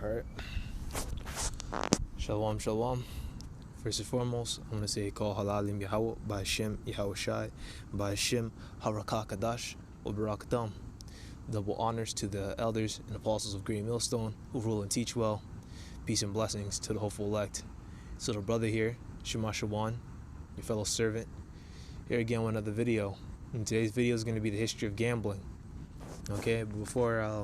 Alright. Shalom, shalom. First and foremost, I'm going to say call halalim Yahweh, by Hashem Yahweh Shai, by Hashem Harakah Kadash, Ubarakadam. Double honors to the elders and apostles of Green Millstone who rule and teach well. Peace and blessings to the hopeful elect. This little brother here, Shema Shawan, your fellow servant, here again with another video. And today's video is going to be the history of gambling. Okay, but before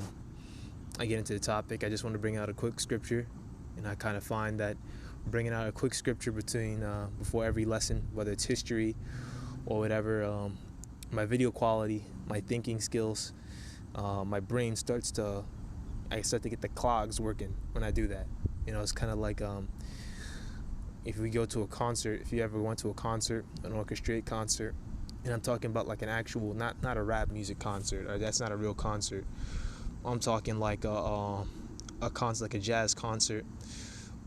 I get into the topic, I just want to bring out a quick scripture. And I kind of find that bringing out a quick scripture before every lesson, whether it's history or whatever, my video quality, my thinking skills, my brain I start to get the clogs working when I do that. You know, it's kind of like if we go to a concert, if you ever went to a concert, an orchestrated concert, and I'm talking about like an actual, not a rap music concert, or that's not a real concert. I'm talking like a concert, like a jazz concert,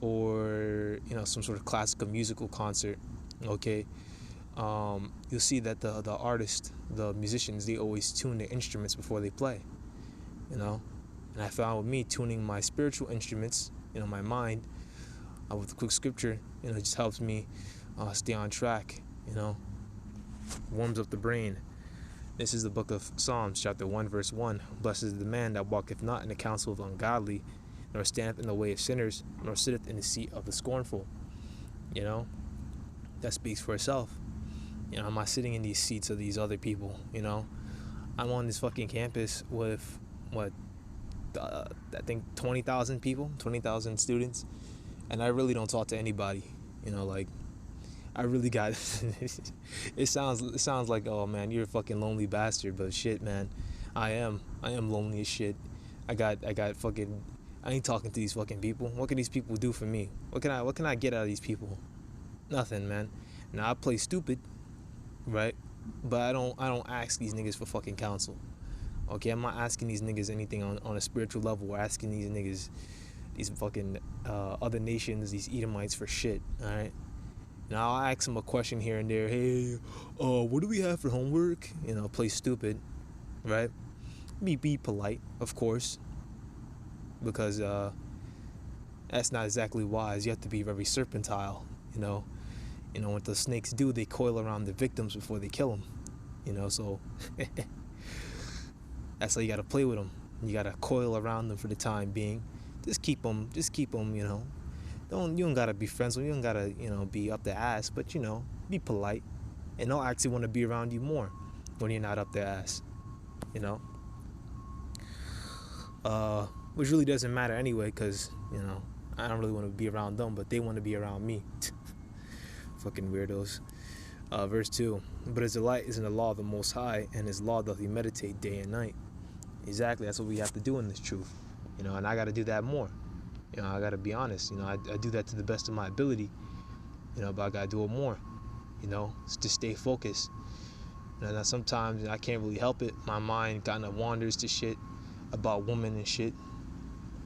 or some sort of classical musical concert. Okay, you'll see that the artists, the musicians, they always tune their instruments before they play. And I found with me tuning my spiritual instruments, my mind, with a quick scripture, it just helps me stay on track. Warms up the brain. This is the book of Psalms, chapter 1, verse 1. Blessed is the man that walketh not in the counsel of ungodly, nor standeth in the way of sinners, nor sitteth in the seat of the scornful. That speaks for itself. I'm not sitting in these seats of these other people. I'm on this fucking campus with, I think 20,000 people, 20,000 students, and I really don't talk to anybody. I really got it sounds like, oh man, you're a fucking lonely bastard, but shit, man, I am lonely as shit. I ain't talking to these fucking people. What can these people do for me? What can I get out of these people? Nothing, man. Now I play stupid, right? But I don't ask these niggas for fucking counsel. Okay, I'm not asking these niggas anything on a spiritual level, or asking these niggas, these fucking other nations, these Edomites, for shit. All right. Now I'll ask them a question here and there. Hey, what do we have for homework? Play stupid, right? Be polite, of course, because that's not exactly wise. You have to be very serpentile. What the snakes do, they coil around the victims before they kill them. So that's how you gotta play with them. You gotta coil around them for the time being. Just keep them. You don't gotta be friends with them. You don't gotta, be up the ass, but be polite, and they'll actually want to be around you more when you're not up their ass. Which really doesn't matter anyway, because I don't really want to be around them, but they want to be around me. Fucking weirdos. Verse 2. But his delight is in the law of the Most High, and his law doth he meditate day and night. Exactly, that's what we have to do in this truth. And I got to do that more. I got to be honest. I do that to the best of my ability. But I got to do it more. To stay focused. Now sometimes I can't really help it. My mind kind of wanders to shit about women and shit.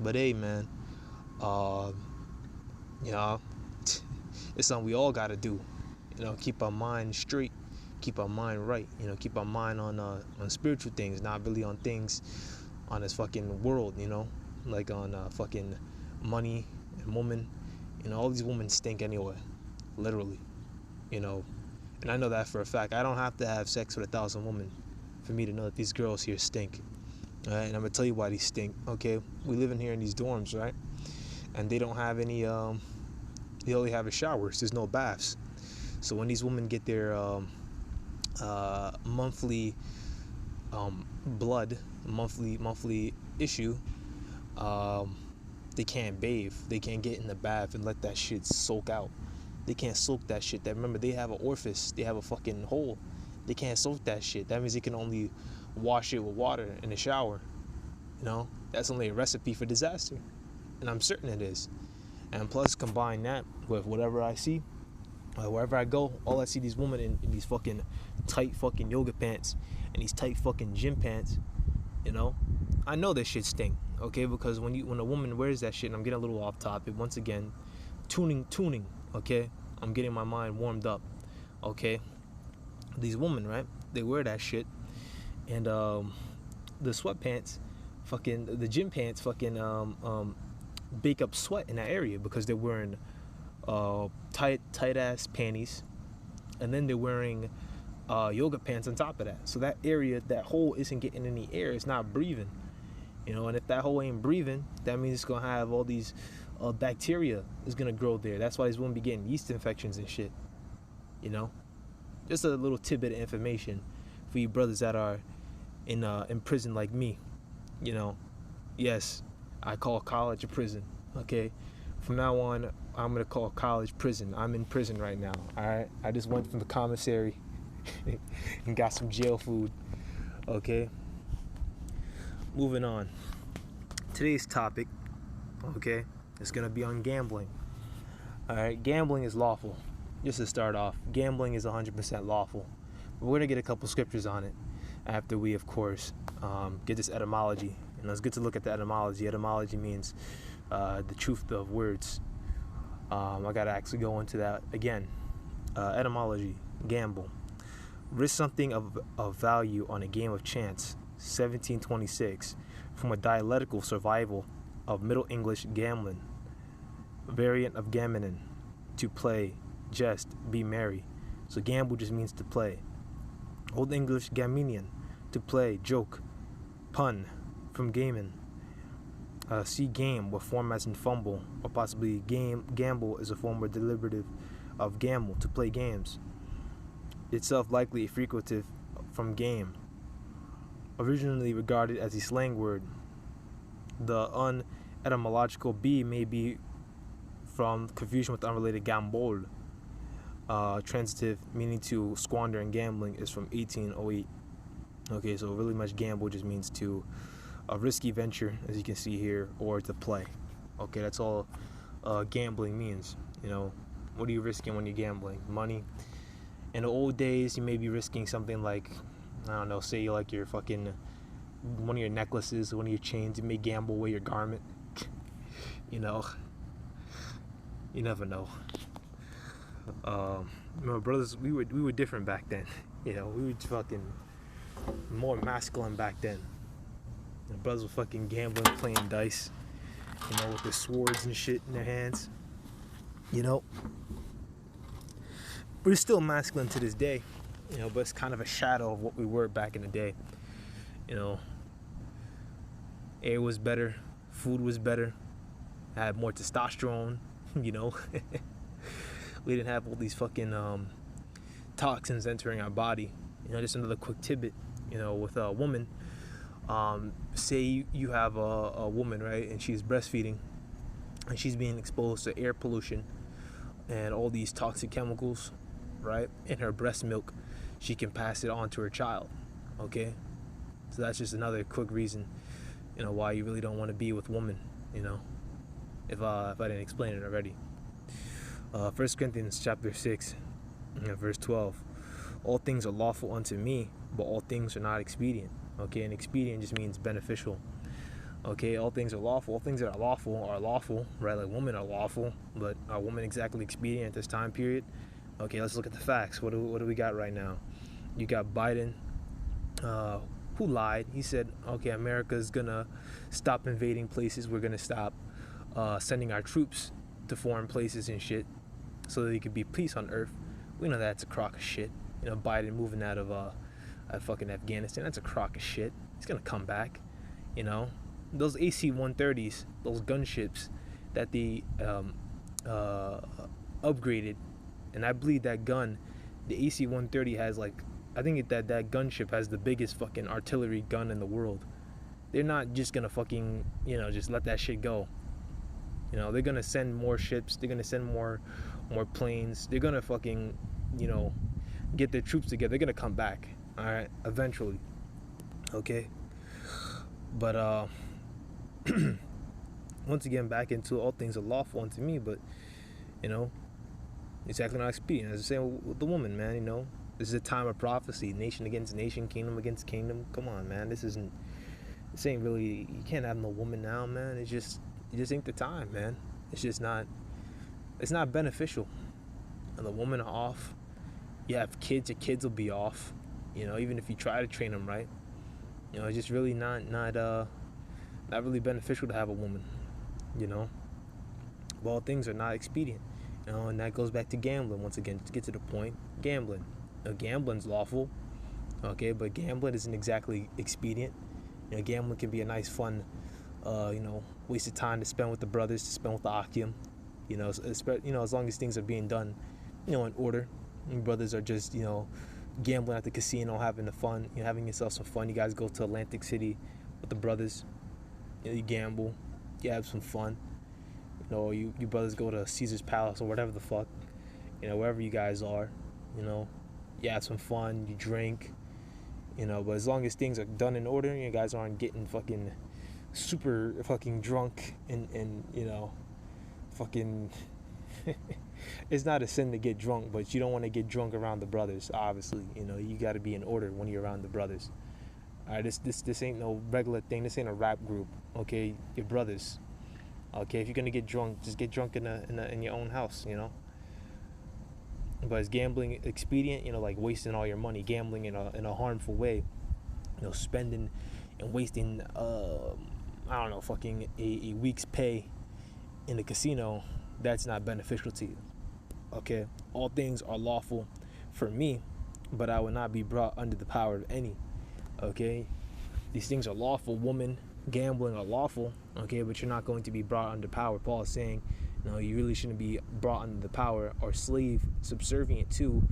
But hey, man, it's something we all got to do. Keep our mind straight, keep our mind right. Keep our mind on spiritual things, not really on things on this fucking world. Like on fucking money and women. All these women stink anyway, literally. And I know that for a fact. I don't have to have sex with 1,000 women for me to know that these girls here stink. All right, and I'm gonna tell you why they stink. Okay, we live in here in these dorms, right? And they don't have any. They only have a showers. There's no baths. So when these women get their monthly monthly issue, they can't bathe. They can't get in the bath and let that shit soak out. They can't soak that shit. Remember, they have an orifice. They have a fucking hole. They can't soak that shit. That means they can only wash it with water in the shower. That's only a recipe for disaster, and I'm certain it is. And plus, combine that with whatever I see, wherever I go, all I see these women in these fucking tight fucking yoga pants and these tight fucking gym pants. I know that shit stink. Okay, because when a woman wears that shit, and I'm getting a little off topic once again, tuning. Okay, I'm getting my mind warmed up. Okay, these women, right? They wear that shit, and the sweatpants, fucking the gym pants, fucking bake up sweat in that area because they're wearing tight ass panties, and then they're wearing yoga pants on top of that. So that area, that hole isn't getting any air. It's not breathing. And if that hole ain't breathing, that means it's gonna have all these bacteria is gonna grow there. That's why these women be getting yeast infections and shit. Just a little tidbit of information for you brothers that are in prison like me. Yes, I call college a prison. Okay, from now on, I'm gonna call college prison. I'm in prison right now. All right, I just went from the commissary and got some jail food. Okay, moving on. Today's topic, okay, is gonna be on gambling. All right, gambling is lawful. Just to start off, gambling is 100% lawful. But we're gonna get a couple scriptures on it after we, of course, get this etymology. And it's good to look at the etymology. Etymology means the truth of words. I gotta actually go into that again. Etymology, gamble. Risk something of value on a game of chance. 1726, from a dialectical survival of Middle English gambling, variant of gammonin, to play, jest, be merry. So gamble just means to play. Old English gaminian, to play, joke, pun, from gaming. See game, with form as in fumble, or possibly gamble is a form or derivative of gamble, to play games. Itself likely a fricative from game. Originally regarded as a slang word, the unetymological B may be from confusion with the unrelated gambol. Transitive, meaning to squander and gambling, is from 1808. Okay, so really much gamble just means to a risky venture, as you can see here, or to play. Okay, that's all gambling means. What are you risking when you're gambling? Money. In the old days, you may be risking something like, I don't know, say like your fucking, one of your necklaces, one of your chains. You may gamble away your garment. You never know. Brothers, we were different back then. We were fucking more masculine back then. The brothers were fucking gambling, playing dice, with their swords and shit in their hands. We're still masculine to this day, but it's kind of a shadow of what we were back in the day. Air was better, food was better, had more testosterone, We didn't have all these fucking toxins entering our body. Just another quick tidbit, with a woman. Say you have a woman, right, and she's breastfeeding, and she's being exposed to air pollution and all these toxic chemicals, right, in her breast milk. She can pass it on to her child. Okay, so that's just another quick reason, why you really don't want to be with women. If I didn't explain it already. 1 Corinthians chapter 6, verse 12. All things are lawful unto me, but all things are not expedient. Okay, and expedient just means beneficial. Okay, all things are lawful. All things that are lawful, right? Like women are lawful, but are women exactly expedient at this time period? Okay, let's look at the facts. What do we got right now? You got Biden, who lied. He said, okay, America's gonna stop invading places. We're gonna stop sending our troops to foreign places and shit, so that there could be peace on Earth. We know that's a crock of shit. Biden moving out of fucking Afghanistan, that's a crock of shit. He's gonna come back. Those AC-130s, those gunships that they upgraded, and I believe that gun, the AC-130 has I think that gunship has the biggest fucking artillery gun in the world. They're not just gonna fucking just let that shit go. They're gonna send more ships. They're gonna send more planes. They're gonna fucking get their troops together. They're gonna come back. All right, eventually. Okay, but once again, back into all things are lawful unto me, but it's actually not expedient. As I say with the woman, man, this is a time of prophecy, nation against nation, kingdom against kingdom. Come on, man, this ain't really, you can't have no woman now, man. It just ain't the time, man. It's not beneficial. And the women are off. You have kids, your kids will be off. Even if you try to train them right. It's just really not really beneficial to have a woman. But all things are not expedient. And that goes back to gambling once again. To get to the point, gambling. Gambling's lawful, okay, but gambling isn't exactly expedient. Gambling can be a nice, fun, waste of time to spend with the brothers, to spend with the Akim. As long as things are being done, in order. And brothers are just, gambling at the casino, having the fun, having yourself some fun. You guys go to Atlantic City with the brothers. You gamble, you have some fun. You brothers go to Caesar's Palace or whatever the fuck, wherever you guys are. You have some fun, you drink. But as long as things are done in order, you guys aren't getting fucking super fucking drunk and fucking. It's not a sin to get drunk, but you don't want to get drunk around the brothers. Obviously, you got to be in order when you're around the brothers. All right, this ain't no regular thing. This ain't a rap group. Okay, your brothers. Okay, if you're gonna get drunk, just get drunk in your own house. But is gambling expedient? Like wasting all your money, gambling in a harmful way. Spending and wasting fucking a week's pay in the casino. That's not beneficial to you. Okay, all things are lawful for me, but I will not be brought under the power of any. Okay, these things are lawful. Woman, gambling are lawful. Okay, but you're not going to be brought under power. Paul is saying, you really shouldn't be brought under the power or slave subservient to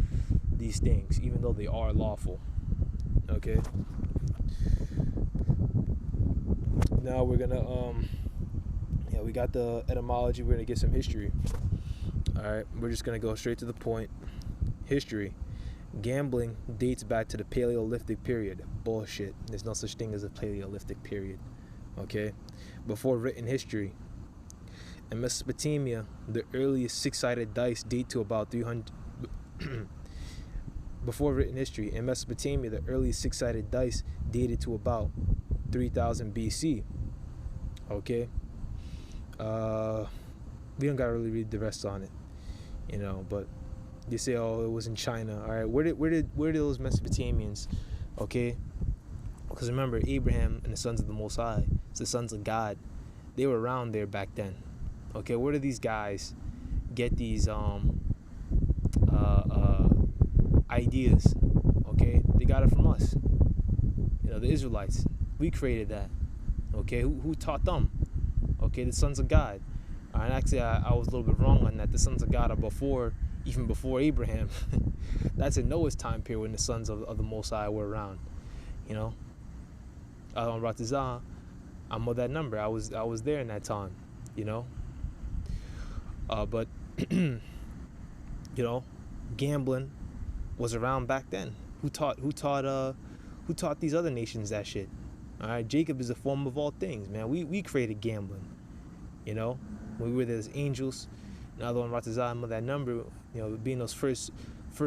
these things, even though they are lawful. Okay. Now we're gonna we got the etymology. We're gonna get some history. All right, we're just gonna go straight to the point. History. Gambling dates back to the Paleolithic period. Bullshit. There's no such thing as a Paleolithic period. Okay? Before written history. In Mesopotamia, the earliest six-sided dice date to about 300. Before written history. In Mesopotamia, the earliest six-sided dice dated to about 3000 BC. Okay? We don't gotta really read the rest on it. But you say, oh, it was in China. All right, where did those Mesopotamians, okay? Because remember, Abraham and the sons of the Most High, it's the sons of God, they were around there back then. Okay, where do these guys get these ideas? Okay, they got it from us. The Israelites. We created that. Okay, who taught them? Okay, the sons of God. And actually, I was a little bit wrong on that. The sons of God are even before Abraham. That's in Noah's time period when the sons of the Most High were around. Ratizah, I'm of that number. I was there in that time. But gambling was around back then. Who taught these other nations that shit? All right, Jacob is the form of all things, man. We created gambling. We were there as angels. Now the one Ratazah, I'm of that number. Being those first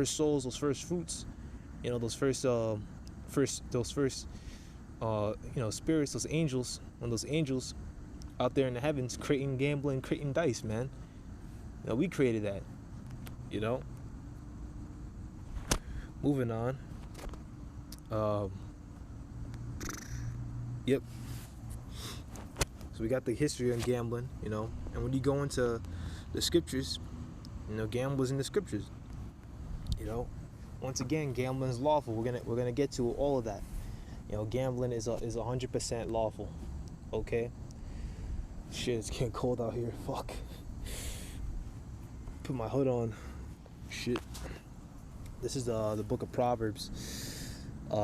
souls, those first fruits. Those first spirits, those angels. When those angels out there in the heavens creating gambling, creating dice, man. We created that. Moving on. Yep. So we got the history on gambling, and when you go into the scriptures, gambling's in the scriptures. Once again, gambling is lawful. We're gonna get to all of that. Gambling is 100% lawful. Okay. Shit, it's getting cold out here. Fuck. Put my hood on. Shit. This is the book of Proverbs,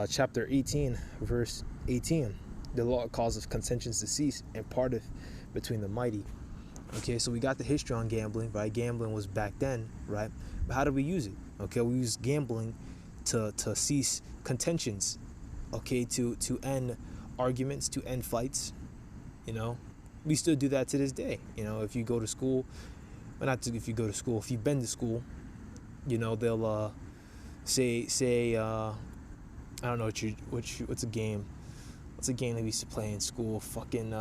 chapter 18, verse 18. The law causes contentions to cease and parteth between the mighty. Okay, so we got the history on gambling, right? Gambling was back then, right? But how do we use it? Okay, we use gambling to cease contentions. Okay, to end arguments, to end fights. We still do that to this day. If you go to school, well, not if you go to school, if you've been to school, they'll say I don't know what's a game. What's a game that we used to play in school? Fucking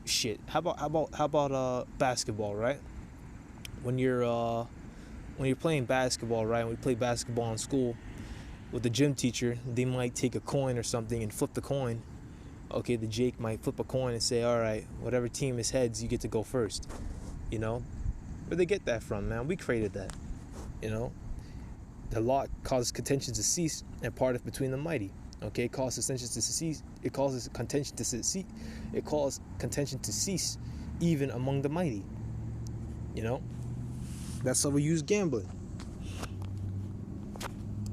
shit. How about basketball, right? When you're playing basketball, right? When we play basketball in school with the gym teacher, they might take a coin or something and flip the coin, Okay, the Jake might flip a coin and say, all right, whatever team is heads, you get to go first. You know, where they get that from, man? We created that. You know, the law causes contention to cease and parteth between the mighty. Okay, it causes contention to cease. It causes contention to cease. It causes contention to cease, even among the mighty. You know, that's how we use gambling.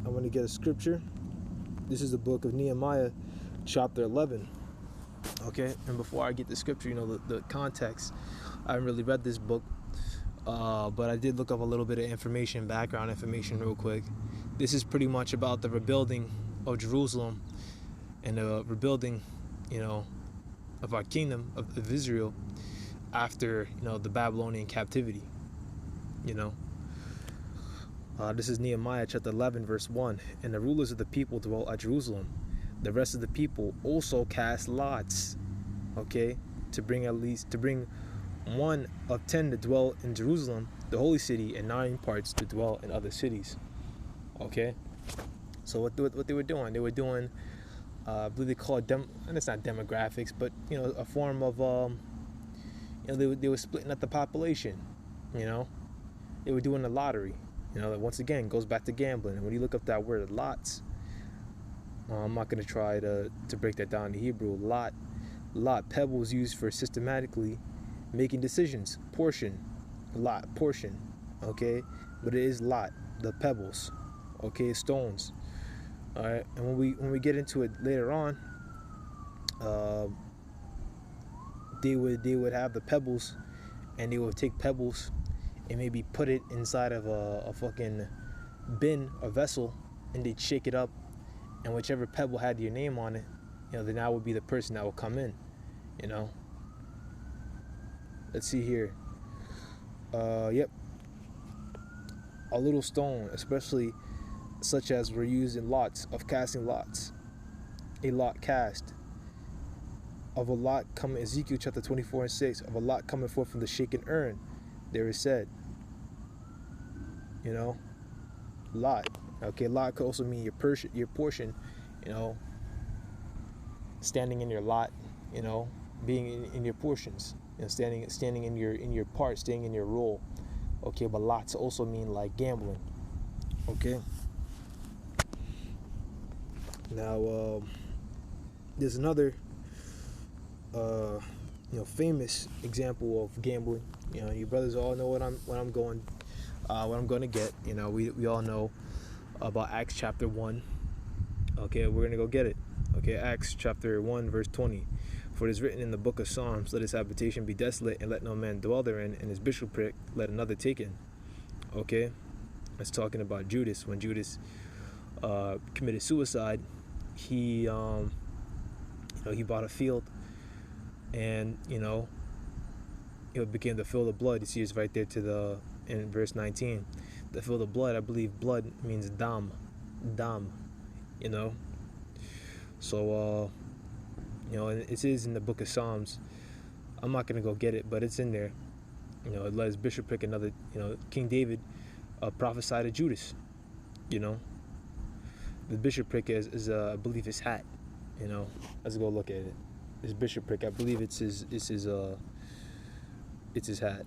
I want to get a scripture. This is the book of Nehemiah, chapter 11. Okay, and before I get the scripture, you know, the context. I haven't really read this book, but I did look up a little bit of information, background information, real quick. This is pretty much about the rebuilding of Jerusalem and the rebuilding, you know, of our kingdom of Israel after, you know, the Babylonian captivity. You know, this is Nehemiah chapter 11, verse 1. And the rulers of the people dwelt at Jerusalem. The rest of the people also cast lots, okay, to bring 1 of 10 to dwell in Jerusalem, the holy city, and 9 parts to dwell in other cities. Okay, so what they were doing, I believe they call it and it's not demographics, but you know, a form of you know, they were splitting up the population. You know, they were doing a lottery. You know, that once again goes back to gambling. And when you look up that word lots, I'm not going to try to break that down in Hebrew. Lot, pebbles used for systematically making decisions. Portion, okay? But it is lot, the pebbles, okay? Stones, all right? And when we get into it later on, they would have the pebbles, and they would take pebbles and maybe put it inside of a fucking bin, a vessel, and they'd shake it up. And whichever pebble had your name on it, you know, then that would be the person that would come in, you know. Let's see here. Yep. A little stone, especially such as were used in lots, of casting lots. A lot cast. Of a lot coming, Ezekiel chapter 24 and 6, of a lot coming forth from the shaken urn, there is said. You know, lot. Okay, lot could also mean your portion, you know, standing in your lot, you know, being in your portions, you know, standing in your part, staying in your role. Okay, but lots also mean like gambling. Okay. Now, there's another, you know, famous example of gambling. You know, you brothers all know what I'm going to get. You know, we all know about Acts chapter 1. Okay, we're going to go get it. Okay, Acts chapter 1, verse 20. For it is written in the book of Psalms, let his habitation be desolate, and let no man dwell therein, and his bishopric let another take in. Okay, it's talking about Judas. When Judas committed suicide, he you know, he bought a field, and you know, it became the field of blood. You see, it's right there in verse 19. The field of blood, I believe blood means dam, you know. So, you know, it is in the book of Psalms. I'm not going to go get it, but it's in there. You know, it let his bishopric another, you know, King David prophesied to Judas, you know. The bishopric is I believe his hat, you know. Let's go look at it. His bishopric, I believe it's his hat.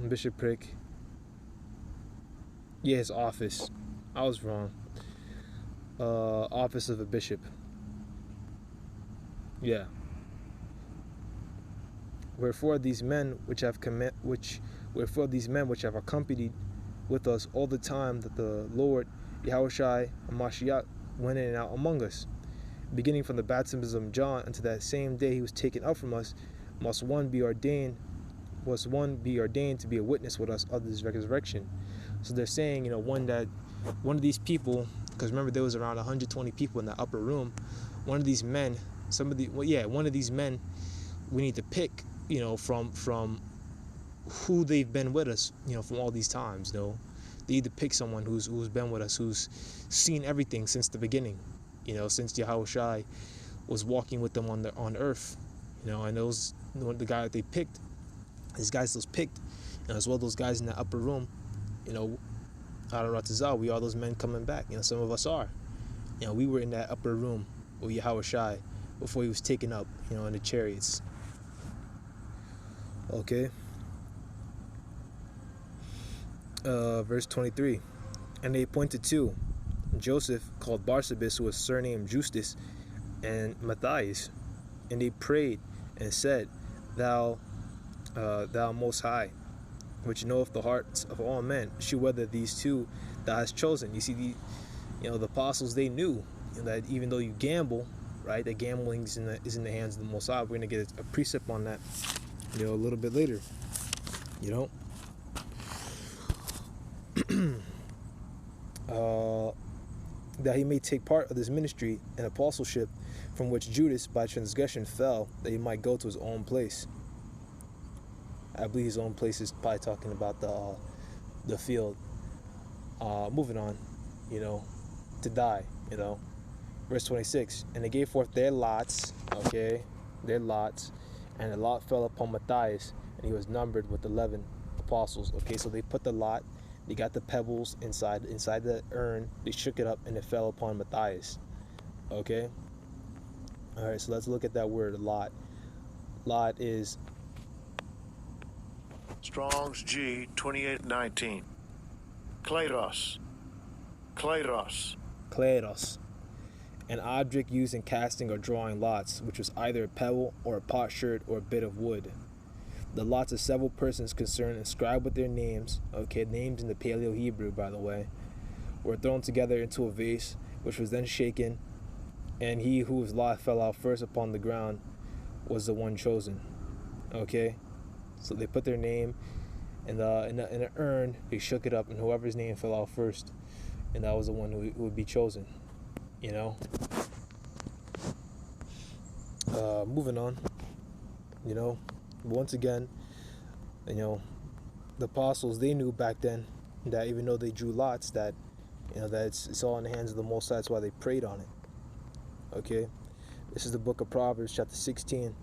Bishopric. Yeah, his office. I was wrong. Office of a bishop. Yeah. Wherefore these men which have accompanied with us all the time that the Lord Yahushai Hamashiach went in and out among us, beginning from the baptism of John unto that same day he was taken up from us, must one be ordained to be a witness with us of this resurrection. So they're saying, you know, one of these people, because remember there was around 120 people in the upper room, one of these men, one of these men, we need to pick, you know, from who they've been with us, you know, from all these times, you know. They need to pick someone who's been with us, who's seen everything since the beginning, you know, since Yahushai was walking with them on earth, you know. And those, the guy that they picked, these guys was picked, you know, as well those guys in the upper room, you know, we are those men coming back. You know, some of us are. You know, we were in that upper room with Yahushai before he was taken up, in the chariots. Okay. Verse 23. And they appointed two, Joseph, called Barsabas, who was surnamed Justus, and Matthias. And they prayed and said, Thou Most High, which knoweth the hearts of all men, shew whether these two thou hast chosen. You see, the apostles, they knew that even though you gamble, right, that gambling is in the hands of the Most High. We're going to get a precept on that, a little bit later, that he may take part of this ministry and apostleship, from which Judas by transgression fell, that he might go to his own place. I believe his own place is probably talking about the field. Moving on, to die, Verse 26, and they gave forth their lots, and the lot fell upon Matthias, and he was numbered with 11 apostles. So they put the lot, they got the pebbles inside the urn, they shook it up, and it fell upon Matthias. Okay? Alright, so let's look at that word, lot. Lot is Strong's G 2819. Kleros. an object used in casting or drawing lots, which was either a pebble or a potsherd or a bit of wood. The lots of several persons concerned, inscribed with their names, names in the Paleo Hebrew, by the way, were thrown together into a vase, which was then shaken, and he whose lot fell out first upon the ground was the one chosen. So they put their name in an urn, they shook it up, and whoever's name fell out first, and that was the one who would be chosen. Moving on. Once again, the apostles, they knew back then that even though they drew lots, that that it's all in the hands of the Most High. That's why they prayed on it. This is the book of Proverbs, chapter 16,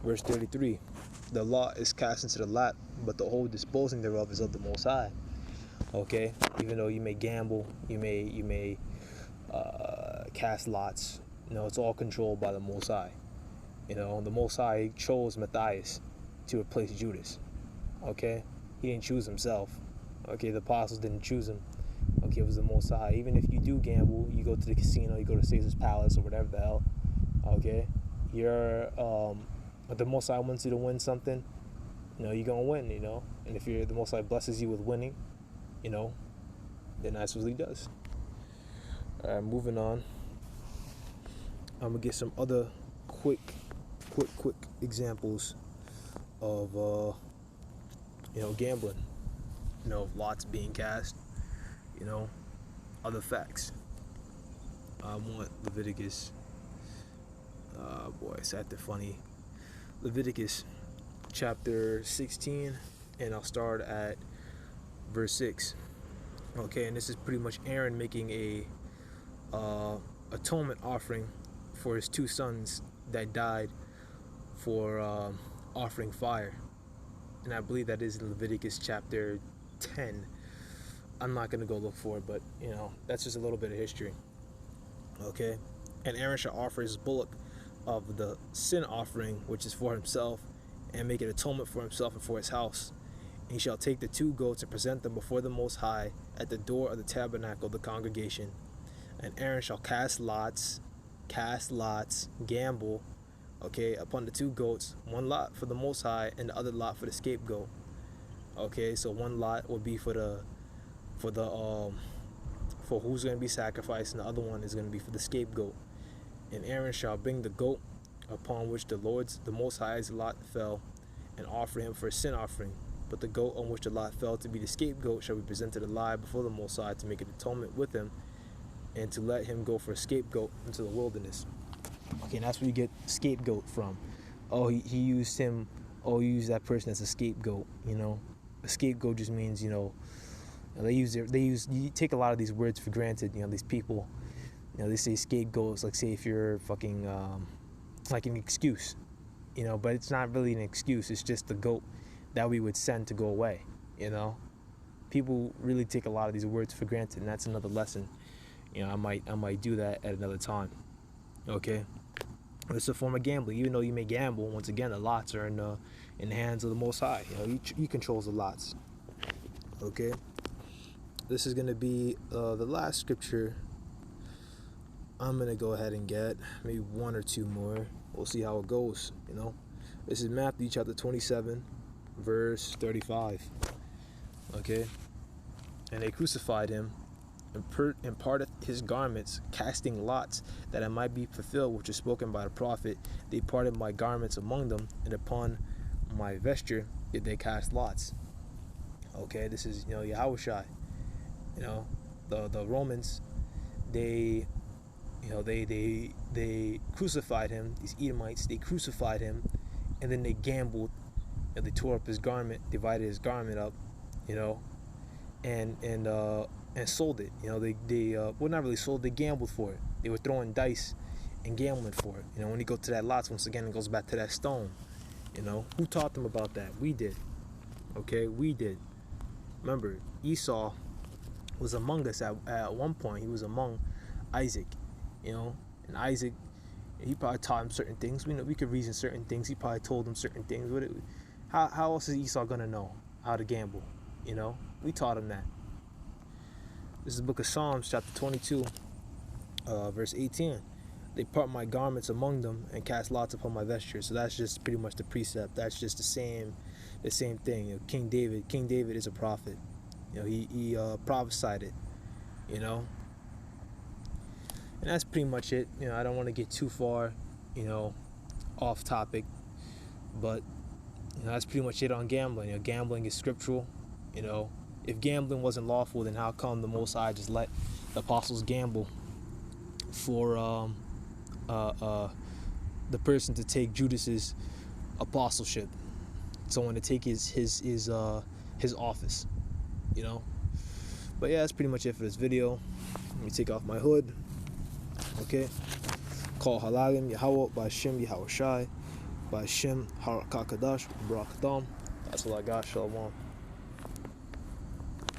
verse 33. The lot is cast into the lap, but the whole disposing thereof is of the Most High. Even though you may gamble, you may cast lots, it's all controlled by the Most High. The Most High chose Matthias to replace Judas. He didn't choose himself. The apostles didn't choose him. It was the Most High. Even if you do gamble, you go to the casino, you go to Caesar's Palace or whatever the hell. You're but the Most High wants you to win something, you're gonna win. And if the Most High blesses you with winning, then that's what He does. All right, moving on. I'm gonna get some other quick examples of gambling, of lots being cast, other facts. I want Leviticus. It's acting funny. Leviticus chapter 16, and I'll start at verse 6. And this is pretty much Aaron making a atonement offering for his two sons that died for offering fire. And I believe that is in Leviticus chapter 10. I'm not going to go look for it, but that's just a little bit of history. And Aaron shall offer his bullock of the sin offering, which is for himself, and make an atonement for himself and for his house. And he shall take the two goats and present them before the Most High at the door of the tabernacle of the congregation. And Aaron shall cast lots, gamble, upon the two goats, one lot for the Most High and the other lot for the scapegoat. So one lot will be for who's going to be sacrificed, and the other one is going to be for the scapegoat. And Aaron shall bring the goat upon which the Most High's lot fell, and offer him for a sin offering. But the goat on which the lot fell to be the scapegoat shall be presented alive before the Most High to make an atonement with him, and to let him go for a scapegoat into the wilderness. And that's where you get scapegoat from. He used him. He used that person as a scapegoat. A scapegoat just means you take a lot of these words for granted. These people, they say scapegoats, like say if you're fucking like an excuse, but it's not really an excuse. It's just the goat that we would send to go away. People really take a lot of these words for granted, and that's another lesson. I might do that at another time. It's a form of gambling. Even though you may gamble, once again, the lots are in the hands of the Most High. He controls the lots. Okay. This is gonna be the last scripture. I'm gonna go ahead and get maybe one or two more. We'll see how it goes. This is Matthew chapter 27, verse 35. Okay. And they crucified him and parted his garments, casting lots, that it might be fulfilled which is spoken by the prophet. They parted my garments among them, and upon my vesture did they cast lots. Okay, this is Yahushua. The Romans, they crucified him. These Edomites, they crucified him, and then they gambled. They tore up his garment, divided his garment up, and sold it. They well, not really sold. They gambled for it. They were throwing dice and gambling for it. When you go to that lots, once again, it goes back to that stone. Who taught them about that? We did. Okay, we did. Remember, Esau was among us at one point. He was among Isaac, and Isaac, he probably taught him certain things. We could reason certain things. He probably told him certain things. How else is Esau gonna know how to gamble? We taught him that. This is the book of Psalms, chapter 22, verse 18. They part my garments among them and cast lots upon my vesture. So that's just pretty much the precept. That's just the same thing. King David is a prophet. He prophesied it. And that's pretty much it. I don't want to get too far, off topic, but that's pretty much it on gambling. Gambling is scriptural. If gambling wasn't lawful, then how come the Most High just let the apostles gamble for the person to take Judas's apostleship, someone to take his office, But yeah, that's pretty much it for this video. Let me take off my hood. Okay. Call Halalim Yahweh by Shem Yahushai by Shem Harakakadash Barakadam. That's all I got. Shalom.